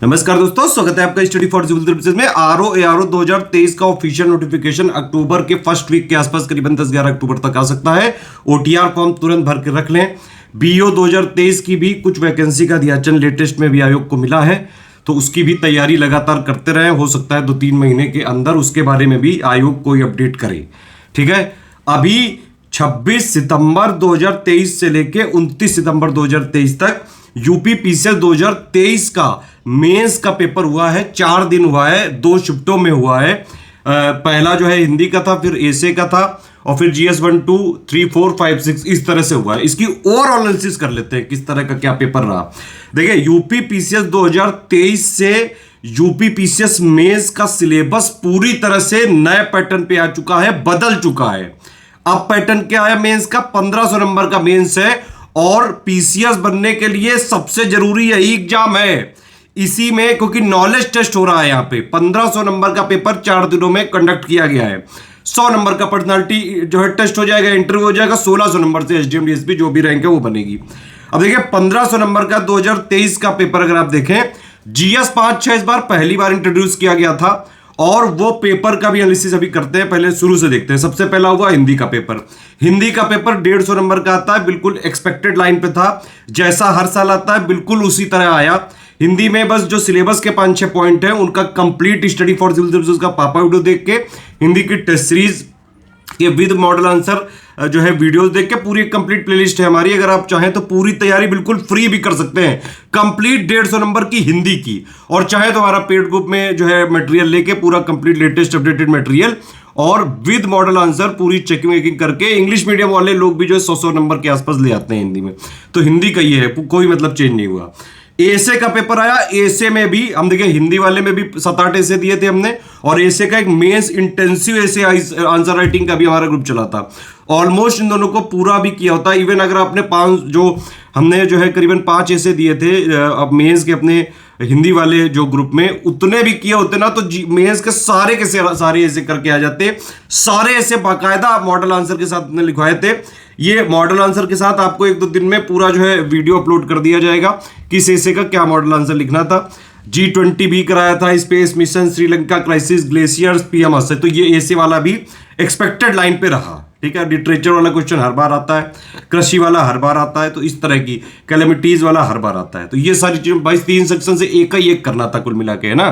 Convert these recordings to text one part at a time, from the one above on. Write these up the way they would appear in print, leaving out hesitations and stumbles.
नमस्कार दोस्तों, स्वागत है आपका स्टडी फॉर सिविल सर्विसेज में। आरओ 2023 का ऑफिशियल नोटिफिकेशन अक्टूबर के फर्स्ट वीक के आसपास करीबन 10-11 अक्टूबर तक आ सकता है। ओटीआर फॉर्म तुरंत भर के रख लें। बीओ 2023 की भी कुछ वैकेंसी का अध्याचन लेटेस्ट में भी आयोग को मिला है, तो उसकी भी तैयारी लगातार करते रहे। हो सकता है 2-3 महीने के अंदर उसके बारे में भी आयोग कोई अपडेट करे। ठीक है, अभी 26 सितंबर 2023 से लेके 29 सितंबर 2023 तक यूपी पीसीएस 2023 का मेंस का पेपर हुआ है। 4 दिन हुआ है, 2 शिफ्टों में हुआ है। पहला जो है हिंदी का था, फिर एसे का था, और फिर जीएस 1, 2, 3, 4, 5, 6 इस तरह से हुआ है। इसकी ओवरऑल एनालिसिस कर लेते हैं किस तरह का क्या पेपर रहा। देखिए, यूपी पीसीएस 2023 से यूपी पीसीएस मेंस का सिलेबस पूरी तरह से नए पैटर्न पे आ चुका है, बदल चुका है। अब पैटर्न क्या है मेंस का? 1500 नंबर का मेंस है, और पीसीएस बनने के लिए सबसे जरूरी यही एग्जाम है। इसी में क्योंकि नॉलेज टेस्ट हो रहा है, यहां पे 1500 नंबर का पेपर 4 दिनों में कंडक्ट किया गया है। 100 नंबर का पर्सनालिटी जो है टेस्ट हो जाएगा, इंटरव्यू हो जाएगा। 1600 नंबर से एसडीएम डीएसपी जो भी रैंक है वो बनेगी। अब देखिए, 1500 नंबर का 2023 का पेपर अगर आप देखें, जीएस 5-6 इस बार पहली बार इंट्रोड्यूस किया गया था, और वो पेपर का भी एनालिसिस अभी करते हैं। पहले शुरू से देखते हैं। सबसे पहला हुआ हिंदी का पेपर। हिंदी का पेपर 150 नंबर का आता है, बिल्कुल एक्सपेक्टेड लाइन पे था। जैसा हर साल आता है बिल्कुल उसी तरह आया। हिंदी में बस जो सिलेबस के 5-6 पॉइंट है उनका complete study for civil services का पापा वीडियो देख के, हिंदी की टेस्ट सीरीज के विद मॉडल आंसर जो है वीडियोस देख के, पूरी कंप्लीट प्लेलिस्ट है हमारी। अगर आप चाहें तो पूरी तैयारी बिल्कुल फ्री भी कर सकते हैं, कंप्लीट 150 नंबर की हिंदी की। और चाहे तो हमारा पेड ग्रुप में जो है मटेरियल लेके पूरा कंप्लीट लेटेस्ट अपडेटेड मटेरियल और विद मॉडल आंसर पूरी चेकिंग वेकिंग करके, इंग्लिश मीडियम वाले लोग भी जो है 100 नंबर के आसपास ले आते हैं हिंदी में। तो हिंदी का ये है, कोई मतलब चेंज नहीं हुआ। एसे का पेपर आया। एसे में भी हम देखिए, हिंदी वाले में भी 7-8 एसे दिए थे हमने, और एसे का एक मेंस इंटेंसिव एसे आंसर राइटिंग का भी हमारा ग्रुप चला था। ऑलमोस्ट इन दोनों को पूरा भी किया होता है। इवन अगर आपने 5 जो हमने जो है करीबन 5 एसे दिए थे अब मेंस के अपने हिंदी वाले जो ग्रुप में, उतने भी किए होते ना तो मेंस के सारे ऐसे करके आ जाते। सारे ऐसे बाकायदा मॉडल आंसर के साथ हमने लिखवाए थे। ये मॉडल आंसर के साथ आपको 1-2 दिन में पूरा जो है वीडियो अपलोड कर दिया जाएगा किस ऐसे का क्या मॉडल आंसर लिखना था। G20 भी कराया था, space mission, Sri Lanka crisis, glaciers, PM असर। तो ये ऐसे वाला भी एक्सपेक्टेड लाइन पे रहा। ठीक है, लिटरेचर वाला क्वेश्चन हर बार आता है, कृषि वाला हर बार आता है, तो इस तरह की कैलेमिटीज वाला हर बार आता है। तो ये सारी चीजें 22-3 सेक्शन से एक ही एक करना था कुल मिला के, है ना।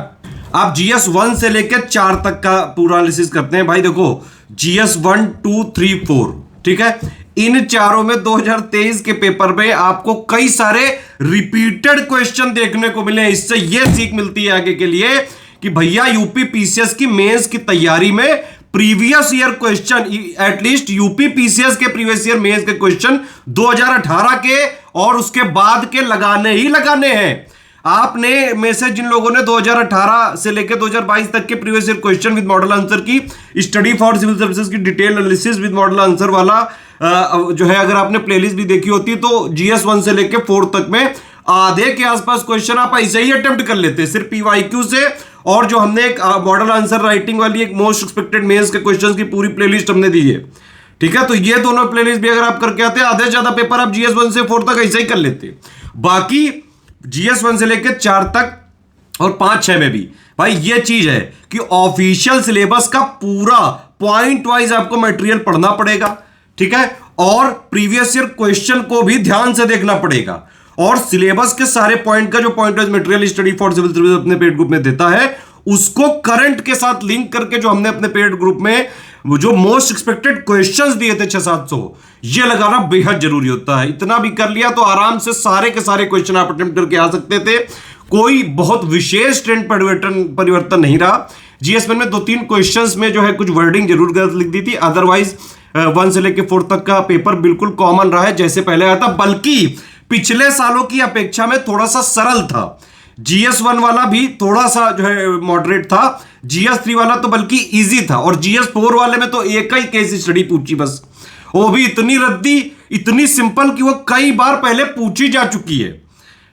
आप जीएस 1 से लेकर 4 तक का पूरा एनालिसिस करते हैं। भाई देखो, जीएस 1, 2, 3, 4, ठीक है, इन चारों में 2023 के पेपर में आपको कई सारे रिपीटेड क्वेश्चन देखने को मिले। इससे यह सीख मिलती है आगे के लिए कि भैया यूपी पीसीएस की मेंस की तैयारी में previous year question, at least UP PCS के प्रीवियस ईयर मेंस के क्वेश्चन 2018 के और उसके बाद के लगाने ही लगाने हैं। आपने में से जिन लोगों ने 2018 से लेकर 2022 तक के previous year question with model answer की स्टडी फॉर सिविल सर्विसेज की detail analysis with model answer वाला जो है, अगर आपने प्लेलिस्ट भी देखी होती तो जीएस 1 से लेकर 4 तक में आधे के आसपास क्वेश्चन आप ऐसे ही अटेम्प्ट कर लेते हैं, सिर्फ पीवाईक्यू से। और जो हमने एक मॉडल आंसर राइटिंग वाली एक मोस्ट एक्सपेक्टेड मेंस के क्वेश्चंस की पूरी प्लेलिस्ट हमने दी है। ठीक है, तो ये दोनों प्लेलिस्ट भी अगर आप करके आते हैं, आधे से ज्यादा पेपर आप जीएस 1 से 4 तक ऐसे ही कर लेते हैं। बाकी जीएस 1 से लेकर 4 तक और 5-6 में भी भाई ये चीज है कि ऑफिशियल सिलेबस का पूरा पॉइंट वाइज आपको मटेरियल पढ़ना पड़ेगा। ठीक है, और प्रीवियस ईयर क्वेश्चन को भी ध्यान से देखना पड़ेगा, और सिलेबस के सारे पॉइंट का जो point wise material study for civil service अपने पेड ग्रुप में देता है, उसको करंट के साथ लिंक करके जो हमने अपने पेड ग्रुप में जो मोस्ट एक्सपेक्टेड क्वेश्चंस दिए थे 600-700, ये लगाना बेहद जरूरी होता है। इतना भी कर लिया तो आराम से सारे के सारे क्वेश्चन आप अटेम्प्ट करके आ सकते थे। कोई बहुत विशेष ट्रेंड परिवर्तन नहीं रहा। जीएस 1 में 2-3 क्वेश्चंस में जो है कुछ वर्डिंग जरूर गलत लिख दी थी, अदरवाइज 1 से लेकर 4 तक का पेपर बिल्कुल कॉमन रहा है जैसे पहले आया था, बल्कि पिछले सालों की अपेक्षा में थोड़ा सा सरल था। जीएस 1 वाला भी थोड़ा सा जो है मॉडरेट था, जीएस 3 वाला तो बल्कि इजी था, और जीएस 4 वाले में तो एक ही केस स्टडी पूछी बस, वो भी इतनी रद्दी, इतनी सिंपल कि वो कई बार पहले पूछी जा चुकी है।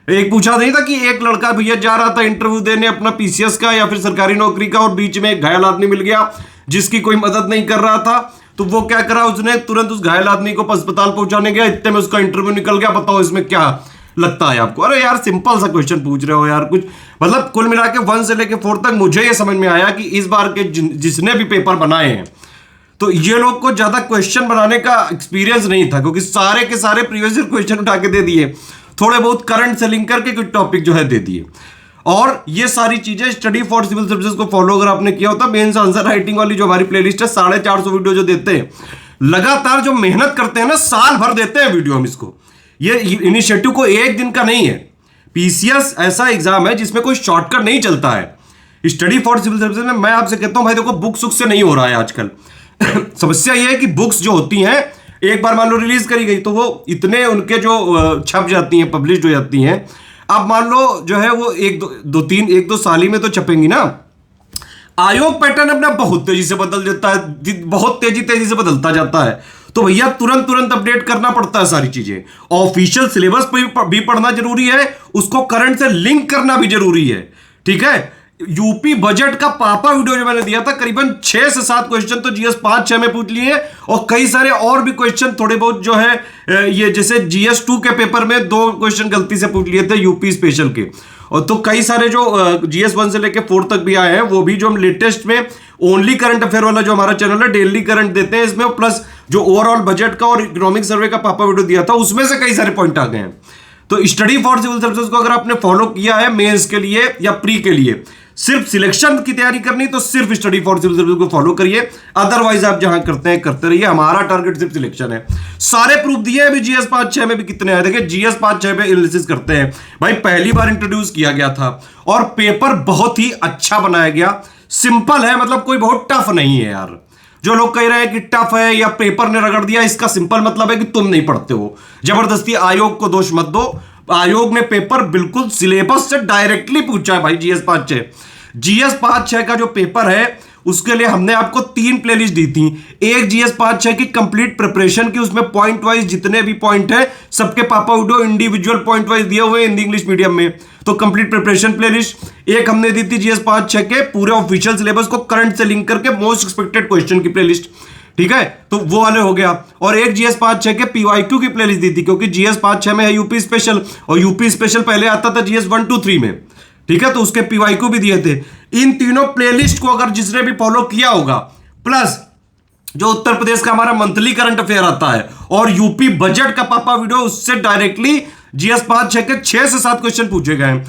एक पूछा नहीं था कि एक लड़का भैया जा रहा था इंटरव्यू देने अपना पीसीएस का या फिर सरकारी नौकरी का, और बीच में एक घायल आदमी मिल गया जिसकी कोई मदद नहीं कर रहा था, तो वो क्या करा, उसने तुरंत उस घायल आदमी को अस्पताल पहुंचाने गया, इतने में उसका इंटरव्यू निकल गया। बताओ इसमें क्या लगता है आपको, अरे यार सिंपल सा क्वेश्चन पूछ रहे हो यार कुछ, मतलब कुल मिला के 1 से लेके 4 तक मुझे ये समझ में आया कि इस बार के जिसने भी पेपर बनाए हैं तो ये लोग को ज्यादा क्वेश्चन बनाने का एक्सपीरियंस नहीं था, क्योंकि सारे के सारे प्रीवियस ईयर क्वेश्चन उठा के दे दिए, थोड़े बहुत करंट से लिंक करके कुछ टॉपिक जो है दे दिए। और ये सारी चीजें स्टडी फॉर सिविल सर्विसेज को फॉलो अगर आपने किया होता, मेंस आंसर राइटिंग वाली जो हमारी प्लेलिस्ट है 450 वीडियो जो देते हैं, लगातार जो मेहनत करते हैं ना, साल भर देते हैं वीडियो हम इसको। ये इनिशिएटिव को एक दिन का नहीं है, पीसीएस ऐसा एग्जाम है जिसमें कोई शॉर्टकट नहीं चलता है। स्टडी फॉर सिविल सर्विसेज में मैं आपसे कहता हूं भाई देखो, बुक्स से नहीं हो रहा है आजकल। समस्या ये है कि बुक्स जो होती हैं एक बार मान लो रिलीज करी गई तो वो इतने उनके जो छप जाती हैं, पब्लिश हो जाती हैं, अब मान लो जो है वो एक दो साल ही में तो छपेंगी ना। आयोग पैटर्न अपना बहुत तेजी से बदल देता है, बहुत तेजी से बदलता जाता है, तो भैया तुरंत अपडेट करना पड़ता है सारी चीजें। ऑफिशियल सिलेबस भी पढ़ना जरूरी है, उसको करंट से लिंक करना भी जरूरी है, ठीक है। यूपी बजट का पापा वीडियो जो मैंने दिया था, करीबन 6 से 7 क्वेश्चन तो जीएस 5-6 में पूछ लिए, और कई सारे और भी क्वेश्चन थोड़े बहुत जो है ये जैसे जीएस 2 के पेपर में 2 क्वेश्चन गलती से पूछ लिए थे यूपी स्पेशल के, और तो कई सारे जो जीएस 1 से लेके 4 तक भी आए हैं, वो भी जो हम लेटेस्ट में ओनली करंट अफेयर वाला जो हमारा चैनल है डेली करंट देते हैं इसमें, प्लस जो ओवरऑल बजट का और इकोनॉमिक सर्वे का पापा वीडियो दिया था उसमें से कई सारे पॉइंट आ गए हैं। तो स्टडी फॉर सिविल सर्विसेज को अगर आपने फॉलो किया है मेंस के लिए या प्री के लिए, सिर्फ सिलेक्शन की तैयारी करनी तो सिर्फ स्टडी फॉर सिविल सर्विसेज को फॉलो करिए, अदरवाइज आप जहां करते हैं करते रहिए। हमारा टारगेट सिर्फ सिलेक्शन है। सारे प्रूफ दिए अभी जीएस 5-6 में भी कितने आए, देखिए जीएस 5-6 में एनालिसिस करते हैं भाई, पहली बार इंट्रोड्यूस किया गया था और पेपर बहुत ही अच्छा बनाया गया, सिंपल है, मतलब कोई बहुत टफ नहीं है यार। जो लोग कह रहे हैं कि टफ है या पेपर ने रगड़ दिया, इसका सिंपल मतलब है कि तुम नहीं पढ़ते हो। जबरदस्ती आयोग को दोष मत दो, आयोग ने पेपर बिल्कुल सिलेबस से डायरेक्टली पूछा है भाई। जीएस 5-6 का जो पेपर है उसके लिए हमने आपको 3 प्लेलिस्ट दी थी, एक जीएस 5-6 की कंप्लीट प्रिपरेशन की, उसमें पॉइंट वाइज जितने भी पॉइंट है सबके पापा वीडियो इंडिविजुअल पॉइंट वाइज दिए हुए हिंदी इंग्लिश मीडियम में, तो कंप्लीट प्रिपरेशन प्लेलिस्ट। एक हमने दी थी जीएस 5-6 के पूरे ऑफिशियल सिलेबस को करंट से लिंक करके मोस्ट एक्सपेक्टेड क्वेश्चन की प्लेलिस्ट, ठीक है, तो वो वाले हो गया। और एक जीएस 5-6 के पीवाईक्यू की प्लेलिस्ट दी थी, क्योंकि जीएस 5-6 में है यूपी स्पेशल, और यूपी स्पेशल पहले आता था जीएस 1-2-3 में, ठीक है, तो उसके पीवाईक्यू भी दिए थे। इन तीनों प्लेलिस्ट को अगर जिसने भी फॉलो किया होगा, प्लस जो उत्तर प्रदेश का हमारा मंथली करंट अफेयर आता है और यूपी बजट का पापा वीडियो, उससे डायरेक्टली जीएस 5-6 के 6 से 7 क्वेश्चन पूछे गए।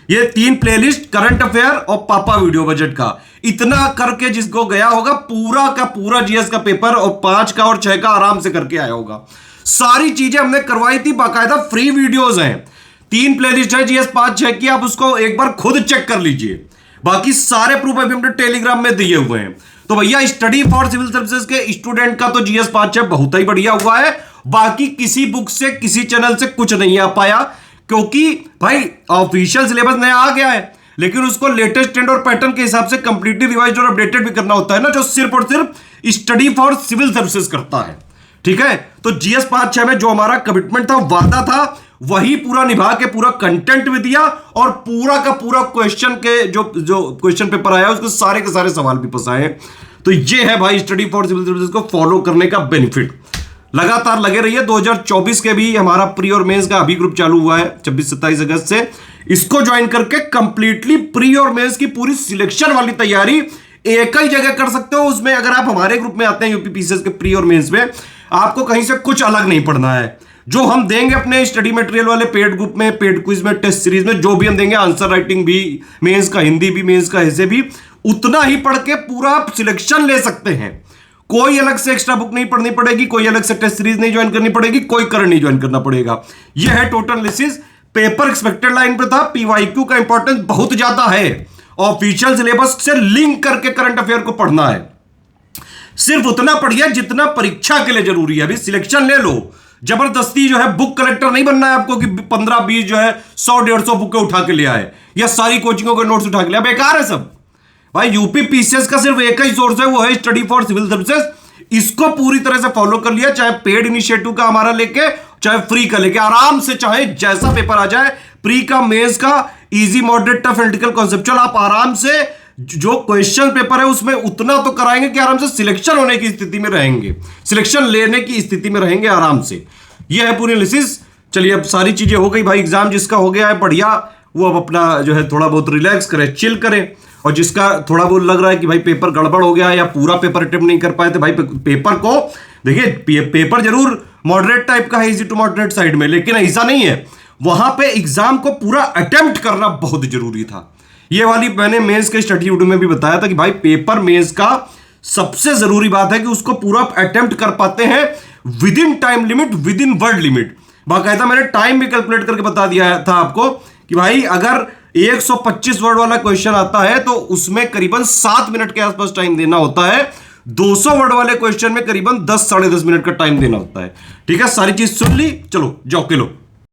ये 3 प्लेलिस्ट करंट अफेयर और पापा वीडियो बजट का, इतना करके जिसको गया होगा पूरा का पूरा जीएस का पेपर और 5 का और 6 का आराम से करके आया होगा। सारी चीजें हमने करवाई थी, बाकायदा फ्री वीडियोस हैं। 3 प्लेलिस्ट है जीएस 5-6 की, आप उसको एक बार खुद चेक कर लीजिए। बाकी सारे प्रूफ अभी हमने टेलीग्राम में दिए हुए हैं। तो भैया स्टडी फॉर सिविल सर्विसेज के स्टूडेंट का तो जीएस 5-6 बहुत ही बढ़िया हुआ है। बाकी किसी बुक से किसी चैनल से कुछ नहीं आ पाया, क्योंकि भाई ऑफिशियल सिलेबस नया आ गया है, लेकिन उसको लेटेस्ट ट्रेंड और पैटर्न के हिसाब से कंप्लीटली रिवाइज और अपडेटेड भी करना होता है ना, जो सिर्फ और सिर्फ स्टडी फॉर सिविल सर्विसेज करता है, ठीक है। तो जीएस 5-6 में जो हमारा कमिटमेंट था, वादा था, वही पूरा निभा के पूरा कंटेंट भी दिया, और पूरा का पूरा क्वेश्चन के जो क्वेश्चन पेपर आया उसके सारे के सारे सवाल भी फंसाए। तो ये है भाई स्टडी फॉर सिविल सर्विसेज को फॉलो करने का बेनिफिट। लगातार लगे रहिए। 2024 के भी हमारा प्री और मेंस का अभी ग्रुप चालू हुआ है 26-27 अगस्त से, इसको ज्वाइन करके कंप्लीटली प्री और मेंस की पूरी सिलेक्शन वाली तैयारी एक ही जगह कर सकते हो। उसमें अगर आप हमारे ग्रुप में आते हैं यूपी पीसीएस के प्री और मेंस में, आपको कहीं से कुछ अलग नहीं पढ़ना है। जो हम देंगे अपने स्टडी मटेरियल वाले पेड ग्रुप में, पेड क्विज में, टेस्ट सीरीज में, जो भी हम देंगे, आंसर राइटिंग भी, मेंस का हिंदी भी, मेंस का ऐसे भी, उतना ही पढ़ के पूरा आप सिलेक्शन ले सकते हैं। कोई अलग से एक्स्ट्रा बुक नहीं पढ़नी पड़ेगी, कोई अलग से टेस्ट सीरीज नहीं ज्वाइन करनी पड़ेगी, कोई करंट नहीं ज्वाइन करना पड़ेगा। यह है total analysis. Paper expected line पे था, पीवाईक्यू का इंपॉर्टेंस बहुत ज्यादा है, ऑफिशियल सिलेबस से लिंक करके करंट अफेयर को पढ़ना है। सिर्फ उतना पढ़िए जितना परीक्षा के लिए जरूरी है। अभी सिलेक्शन ले लो, जबरदस्ती जो है बुक कलेक्टर नहीं बनना है आपको कि 15-20 जो है 100-150 बुकें उठा के ले आए या सारी कोचिंगों के नोट्स उठा के ले आए, बेकार है सब। भाई यूपी पीसीएस का सिर्फ एक ही सोर्स है, वो है स्टडी फॉर सिविल सर्विसेज। इसको पूरी तरह से फॉलो कर लिया, चाहे पेड इनिशिएटिव का हमारा लेके, चाहे फ्री का लेके, आराम से चाहे जैसा पेपर आ जाए, प्री का, मेंस का, easy, moderate, tough, analytical, conceptual, आप आराम से जो क्वेश्चन पेपर है उसमें उतना तो कराएंगे कि आराम से सिलेक्शन होने की स्थिति में रहेंगे, सिलेक्शन लेने की स्थिति में रहेंगे आराम से। यह है पूरी एनालिसिस। चलिए अब सारी चीजें हो गई भाई, एग्जाम जिसका हो गया है बढ़िया, वो अब अपना जो है थोड़ा बहुत रिलैक्स करे, चिल करे। और जिसका थोड़ा बहुत लग रहा है कि भाई पेपर गड़बड़ हो गया या पूरा पेपर अटेम्प्ट नहीं कर पाए, तो भाई पेपर को देखिए, पेपर जरूर मॉडरेट टाइप का है, इजी टू मॉडरेट साइड में, लेकिन ऐसा नहीं है, वहां पे एग्जाम को पूरा अटेम्प्ट करना बहुत जरूरी था। ये वाली मैंने मेंस के स्टडी वीडियो में भी बताया था कि भाई पेपर मेंस का सबसे जरूरी बात है कि उसको पूरा अटेम्प्ट कर पाते हैं with in time limit, with in word limit. बाकायदा मैंने टाइम भी कैलकुलेट करके बता दिया था आपको कि भाई अगर 125 वर्ड वाला क्वेश्चन आता है तो उसमें करीबन 7 मिनट के आसपास टाइम देना होता है, 200 वर्ड वाले क्वेश्चन में करीबन 10 साढ़े 10 मिनट का टाइम देना होता है। ठीक है, सारी चीज सुन ली, चलो जाओ के लो।